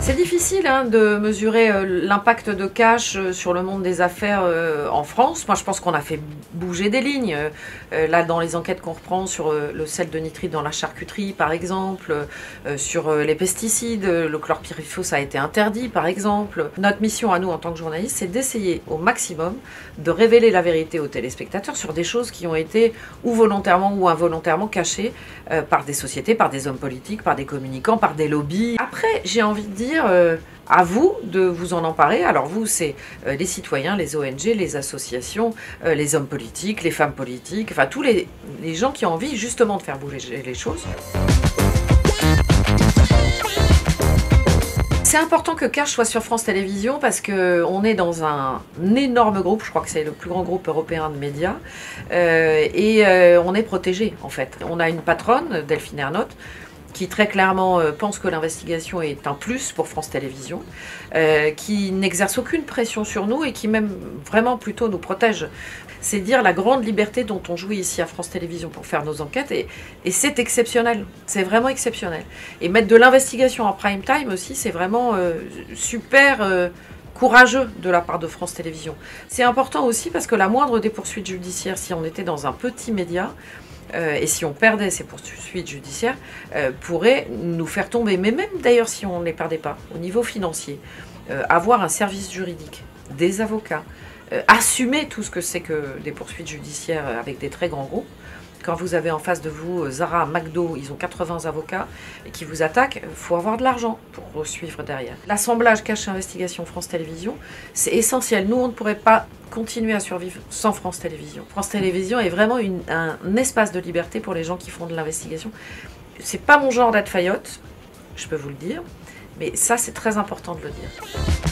C'est difficile de mesurer l'impact de Cash sur le monde des affaires en France. Moi, je pense qu'on a fait bouger des lignes. Là, dans les enquêtes qu'on reprend sur le sel de nitrite dans la charcuterie, par exemple, sur les pesticides, le chlorpyrifos a été interdit, par exemple. Notre mission à nous, en tant que journalistes, c'est d'essayer au maximum de révéler la vérité aux téléspectateurs sur des choses qui ont été ou volontairement ou involontairement cachées par des sociétés, par des hommes politiques, par des communicants, par des lobbies. Après, j'ai envie de dire à vous de vous en emparer. Alors vous, c'est les citoyens, les ONG, les associations, les hommes politiques, les femmes politiques, enfin tous les gens qui ont envie justement de faire bouger les choses. C'est important que Cash soit sur France Télévisions parce qu'on est dans un énorme groupe, je crois que c'est le plus grand groupe européen de médias, et on est protégé en fait. On a une patronne, Delphine Ernotte, qui très clairement pense que l'investigation est un plus pour France Télévisions, qui n'exerce aucune pression sur nous et qui même vraiment plutôt nous protège. C'est dire la grande liberté dont on jouit ici à France Télévisions pour faire nos enquêtes et c'est exceptionnel, c'est vraiment exceptionnel. Et mettre de l'investigation en prime time aussi, c'est vraiment super courageux de la part de France Télévisions. C'est important aussi parce que la moindre des poursuites judiciaires, si on était dans un petit média, et si on perdait ces poursuites judiciaires, pourrait nous faire tomber. Mais même d'ailleurs si on ne les perdait pas, au niveau financier, avoir un service juridique, des avocats, assumer tout ce que c'est que des poursuites judiciaires avec des très grands groupes. Quand vous avez en face de vous Zara, McDo, ils ont 80 avocats et qui vous attaquent, il faut avoir de l'argent pour suivre derrière. L'assemblage Cash Investigation France Télévisions, c'est essentiel. Nous, on ne pourrait pas continuer à survivre sans France Télévisions. France Télévisions est vraiment un espace de liberté pour les gens qui font de l'investigation. C'est pas mon genre d'être faillotte, je peux vous le dire, mais ça, c'est très important de le dire.